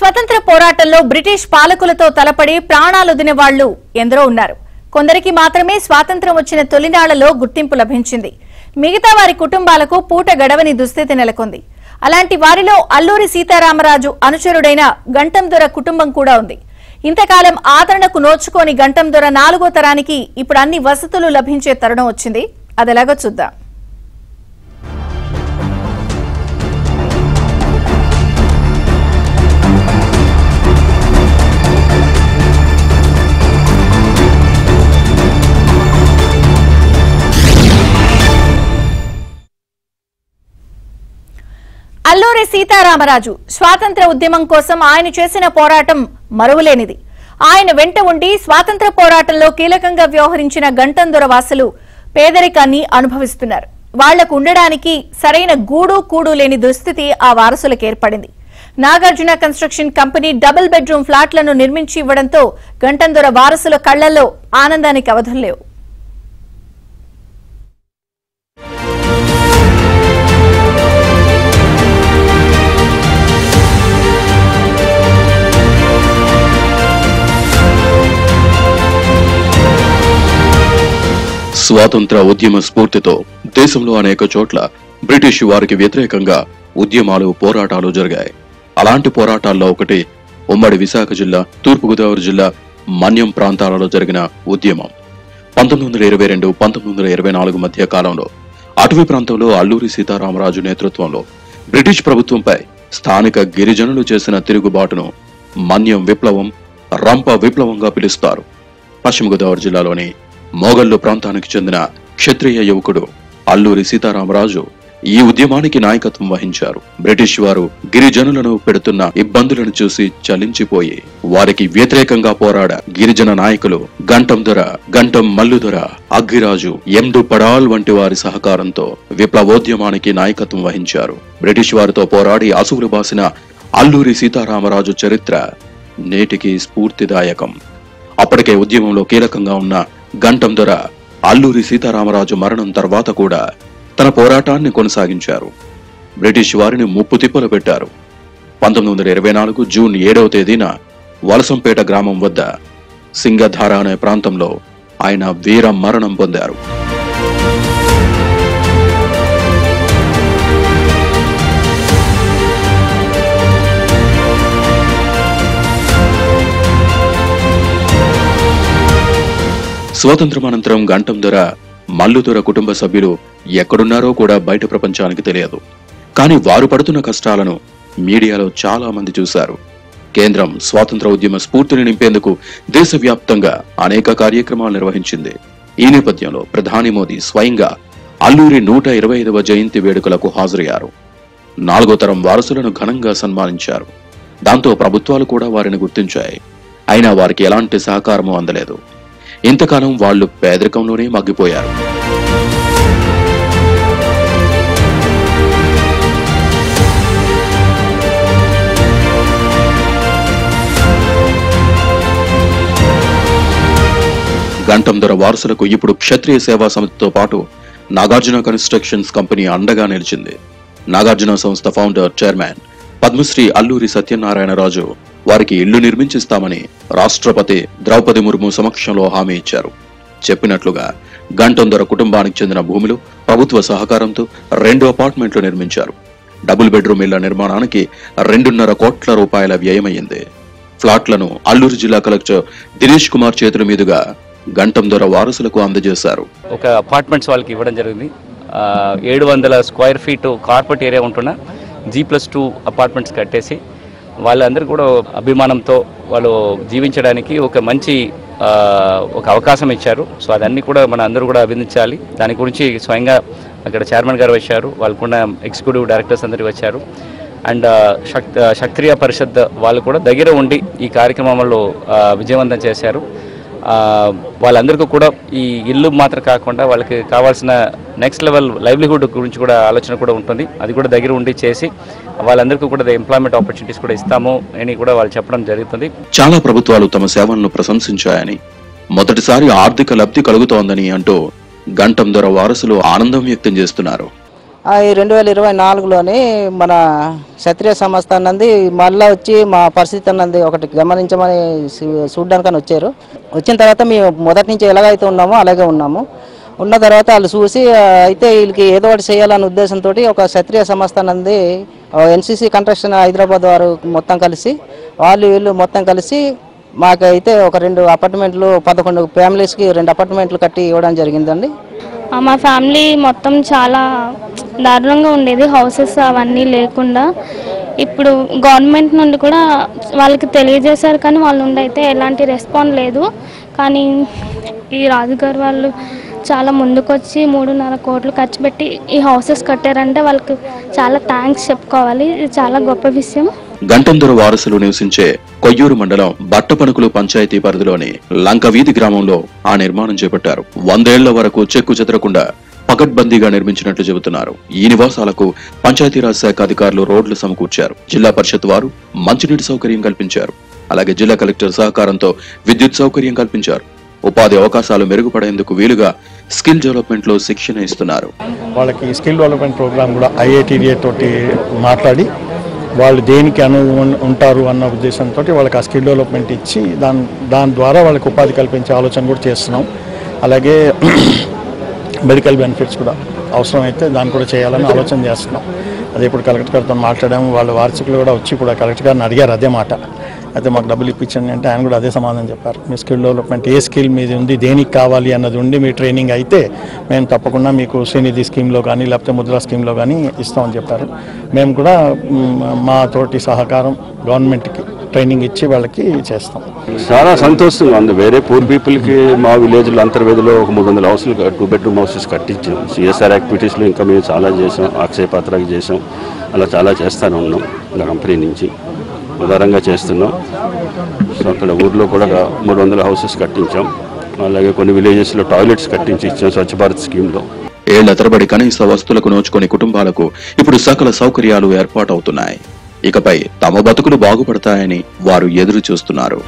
స్వతంత్ర పోరాటంలో బ్రిటిష్ పాలకులతో తలపడి ప్రాణాలొదిన వాళ్లు ఎందరో ఉన్నారు. కొందరికి మాత్రమే స్వాతంత్ర్యం వచ్చిన తొలినాళ్లలో గుర్తింపు లభించింది. మిగతా వారి కుటుంబాలకు పూట గడవని దుస్థితి నెలకొంది. అలాంటి వారిలో అల్లూరి సీతారామరాజు అనుచరుడైన గంటం దొర కుటుంబం కూడా ఉంది. ఇంతకాలం ఆదరణకు నోచుకోని గంటం దొర 4వ తరానికి ఇప్పుడు అన్ని వసతులు లభించే తరుణం వచ్చింది. అదెలాగో చూద్దాం. అల్లూరి సీతారామరాజు స్వాతంత్ర ఉద్యమం కోసం ఆయన చేసిన పోరాటం మరువలేనిది. ఆయన వెంట ఉండి స్వాతంత్ర పోరాటంలో కీలకంగా వ్యవహరించిన గంటం దొర వాసులు పేదరికాన్ని అనుభవిస్తున్నారు. వాళ్లకు ఉండడానికి సరైన గూడు కూడు లేని దుస్థితి ఆ వారసులకు ఏర్పడింది. Nagarjuna construction company double bedroom ఫ్లాట్లను నిర్మించి ఇవ్వడంతో గంటం దొర వారసుల కళ్లలో ఆనందానికి అవధుల్లేవు. స్వాతంత్ర ఉద్యమ స్ఫూర్తితో దేశంలో అనేక చోట్ల బ్రిటిష్ వారికి వ్యతిరేకంగా ఉద్యమాలు పోరాటాలు జరిగాయి. అలాంటి పోరాటాల్లో ఒకటి ఉమ్మడి విశాఖ జిల్లా, తూర్పుగోదావరి జిల్లా మన్యం ప్రాంతాలలో జరిగిన ఉద్యమం. 1922-1924 మధ్య కాలంలో అటవీ ప్రాంతంలో అల్లూరి సీతారామరాజు నేతృత్వంలో బ్రిటిష్ ప్రభుత్వంపై స్థానిక గిరిజనులు చేసిన తిరుగుబాటును మన్యం విప్లవం, రంప విప్లవంగా పిలుస్తారు. పశ్చిమ గోదావరి జిల్లాలోని మోగల్లు ప్రాంతానికి చెందిన క్షత్రియ యువకుడు అల్లూరి సీతారామరాజు ఈ ఉద్యమానికి నాయకత్వం వహించారు. బ్రిటిష్ వారు గిరిజనులను పెడుతున్న ఇబ్బందులను చూసి చలించిపోయి వారికి వ్యతిరేకంగా పోరాడ గిరిజన నాయకులు గంటం దొర, గంటం మల్లుదొర, అగ్గిరాజు, ఎండు పడాల్ వంటి వారి సహకారంతో విప్లవోద్యమానికి నాయకత్వం వహించారు. బ్రిటిష్ వారితో పోరాడి అసువులు బాసిన అల్లూరి సీతారామరాజు చరిత్ర నేటికి స్ఫూర్తిదాయకం. అప్పటికే ఉద్యమంలో కీలకంగా ఉన్న గంటం దొర అల్లూరి సీతారామరాజు మరణం తర్వాత కూడా తన పోరాటాన్ని కొనసాగించారు. బ్రిటిష్ వారిని ముప్పు తిప్పలు పెట్టారు. 1924 జూన్ 7వ తేదీన వలసంపేట గ్రామం వద్ద సింగధార అనే ప్రాంతంలో ఆయన వీర మరణం పొందారు. స్వాతంత్ర్యం అనంతరం గంటం దొర, మల్లుదొర కుటుంబ సభ్యులు ఎక్కడున్నారో కూడా బయట ప్రపంచానికి తెలియదు. కానీ వారు పడుతున్న కష్టాలను మీడియాలో చాలా మంది చూశారు. కేంద్రం స్వాతంత్ర ఉద్యమ స్ఫూర్తిని నింపేందుకు దేశవ్యాప్తంగా అనేక కార్యక్రమాలు నిర్వహించింది. ఈ నేపథ్యంలో ప్రధాని మోదీ స్వయంగా అల్లూరి 125వ జయంతి వేడుకలకు హాజరయ్యారు. 4వ తరం వారసులను ఘనంగా సన్మానించారు. దాంతో ప్రభుత్వాలు కూడా వారిని గుర్తించాయి. అయినా వారికి ఎలాంటి సహకారమూ అందలేదు. ఇంతకాలం వాళ్లు పేదరికంలోనే మగ్గిపోయారు. గంటం దొర వారసులకు ఇప్పుడు క్షత్రియ సేవా సమితితో పాటు నాగార్జున కన్స్ట్రక్షన్స్ కంపెనీ అండగా నిలిచింది. నాగార్జున సంస్థ ఫౌండర్, చైర్మన్ పద్మశ్రీ అల్లూరి సత్యనారాయణరాజు వారికి ఇళ్లు నిర్మించిస్తామని రాష్ట్రపతి ద్రౌపది ముర్ము సమక్షంలో హామీ ఇచ్చారు. చెప్పినట్లుగా గంటం దొర కుటుంబానికి చెందిన భూములు ప్రభుత్వ సహకారంతో 2 అపార్ట్మెంట్లు నిర్మించారు. డబుల్ బెడ్రూమ్ ఇళ్ల నిర్మాణానికి 2.5 కోట్ల రూపాయల వ్యయమైంది. ఫ్లాట్లను అల్లూరు జిల్లా కలెక్టర్ దినేష్ కుమార్ చేతుల మీదుగా గంటం దొర వారసులకు అందజేశారు. ఒక అపార్ట్మెంట్స్ వాళ్ళకి ఇవ్వడం జరిగింది. 700 స్క్వేర్ ఫీట్ కార్పొరేట్ ఏరియా ఉంటున్న G+2 అపార్ట్మెంట్స్ కట్టేసి వాళ్ళందరూ కూడా అభిమానంతో వాళ్ళు జీవించడానికి ఒక మంచి ఒక అవకాశం ఇచ్చారు. సో అదన్నీ కూడా మన అందరూ కూడా అభినందించాలి. దాని గురించి స్వయంగా అక్కడ చైర్మన్ గారు వచ్చారు, వాళ్ళకున్న ఎగ్జిక్యూటివ్ డైరెక్టర్స్ అందరూ వచ్చారు. అండ్ క్షత్రియ పరిషత్ వాళ్ళు కూడా దగ్గర ఉండి ఈ కార్యక్రమంలో విజయవంతం చేశారు. వాళ్ళందరికీ కూడా ఈ ఇల్లు మాత్రం కాకుండా వాళ్ళకి కావాల్సిన నెక్స్ట్ లెవెల్ లైవ్లీహుడ్ గురించి కూడా ఆలోచన కూడా ఉంటుంది. అది కూడా దగ్గర ఉండి చేసి వాళ్ళందరికీ కూడా ఎంప్లాయ్మెంట్ ఆపర్చునిటీస్ కూడా ఇస్తాము అని కూడా వాళ్ళు చెప్పడం జరుగుతుంది. చాలా ప్రభుత్వాలు తమ సేవలను ప్రశంసించాయని, మొదటిసారి ఆర్థిక లబ్ధి కలుగుతోందని అంటూ గంటం దొర వారసులు ఆనందం వ్యక్తం చేస్తున్నారు. 2024లోని మన క్షత్రియ సంస్థ అన్నది మళ్ళీ వచ్చి మా పరిస్థితి అన్నది ఒకటి గమనించమని చూడడానికని వచ్చారు. వచ్చిన తర్వాత మేము మొదటి నుంచి ఎలాగైతే ఉన్నామో అలాగే ఉన్నాము. ఉన్న తర్వాత వాళ్ళు చూసి అయితే వీళ్ళకి ఏదో ఒకటి చేయాలనే ఉద్దేశంతో ఒక క్షత్రియ సంస్థ అన్నది ఎన్సీసీ కన్స్ట్రక్షన్ హైదరాబాద్ వారు మొత్తం కలిసి వీళ్ళు మొత్తం కలిసి మాకైతే ఒక 2 అపార్ట్మెంట్లు 11 ఫ్యామిలీస్కి 2 అపార్ట్మెంట్లు కట్టి ఇవ్వడం జరిగిందండి. మా ఫ్యామిలీ మొత్తం చాలా దారుణంగా ఉండేది, హౌసెస్ అవన్నీ లేకుండా. ఇప్పుడు గవర్నమెంట్ నుండి కూడా వాళ్ళకి తెలియజేశారు, కానీ వాళ్ళ నుండి అయితే ఎలాంటి రెస్పాన్స్ లేదు. కానీ ఈ రాజుగారు వాళ్ళు చాలా ముందుకొచ్చి 3.5 కోట్లు ఖర్చు పెట్టి ఈ హౌసెస్ కట్టారంటే వాళ్ళకి చాలా థ్యాంక్స్ చెప్పుకోవాలి. ఇది చాలా గొప్ప విషయం. గంటందొర వారసులు నివసించే కొయ్యూరు మండలం బట్టపనుకులు పంచాయతీ పరిధిలోని లంకవీధి గ్రామంలో ఆ నిర్మాణం చేపట్టారు. 100 ఏళ్ల వరకు చెక్కు చెదరకుండా పకడ్బందీగా నిర్మించినట్లు చెబుతున్నారు. ఈ నివాసాలకు పంచాయతీరాజ్ శాఖ అధికారులు రోడ్లు సమకూర్చారు. జిల్లా పరిషత్ వారు మంచినీటి సౌకర్యం కల్పించారు. అలాగే జిల్లా కలెక్టర్ సహకారంతో విద్యుత్ సౌకర్యం కల్పించారు. ఉపాధి అవకాశాలు మెరుగుపడేందుకు వీలుగా స్కిల్ డెవలప్మెంట్ లో శిక్షణ ఇస్తున్నారు. వాళ్ళకి స్కిల్ డెవలప్మెంట్ ప్రోగ్రామ్ కూడా IITDA తోటి మాట్లాడి వాళ్ళు దేనికి ఉంటారు అన్న ఉద్దేశంతో వాళ్ళకి ఆ స్కిల్ డెవలప్మెంట్ ఇచ్చి దాని ద్వారా వాళ్ళకి ఉపాధి కల్పించే ఆలోచన కూడా చేస్తున్నాం. అలాగే మెడికల్ బెనిఫిట్స్ కూడా అవసరమైతే దాన్ని కూడా చేయాలని ఆలోచన చేస్తున్నాం. అదే ఇప్పుడు కలెక్టర్ గారితో మాట్లాడాము. వాళ్ళ వార్షికులు కూడా వచ్చి కూడా కలెక్టర్ గారిని అడిగారు అదే మాట. అయితే మాకు డబ్బులు ఇప్పించండి అంటే ఆయన కూడా అదే సమాధానం చెప్పారు. మీ స్కిల్ డెవలప్మెంట్ ఏ స్కిల్ మీద ఉంది, దేనికి కావాలి అన్నది ఉండి మీ ట్రైనింగ్ అయితే మేము తప్పకుండా మీకు శ్రీనిధి స్కీమ్లో కానీ లేకపోతే ముద్రా స్కీమ్లో కానీ ఇస్తామని చెప్పారు. మేము కూడా మా తోటి సహకారం గవర్నమెంట్కి ట్రైనింగ్ ఇచ్చి వాళ్ళకి చేస్తాం. చాలా సంతోషంగా ఉంది. వేరే పూర్ పీపుల్కి మా విలేజ్లో అంతర్వేదిలో ఒక 300 హౌస్లు 2 బెడ్రూమ్ హౌసెస్ కట్టించాం. CSR యాక్టివిటీస్లో ఇంకా మేము చాలా చేసాం. అక్షయ పాత్రకి చేసాం. అలా చాలా చేస్తూనే ఉన్నాం. కంపెనీ నుంచి ఉదారంగా చేస్తున్నాం. సో అక్కడ ఊర్లో కూడా 300 హౌసెస్ కట్టించాం. అలాగే కొన్ని విలేజెస్లో టాయిలెట్స్ కట్టించి ఇచ్చాం స్వచ్ఛ భారత్ స్కీమ్లో. ఏళ్ల తరబడి కనీస వస్తువులకు నోచుకునే కుటుంబాలకు ఇప్పుడు సకల సౌకర్యాలు ఏర్పాటవుతున్నాయి. ఇకపై తమ బతుకులు బాగుపడతాయని వారు ఎదురు చూస్తున్నారు.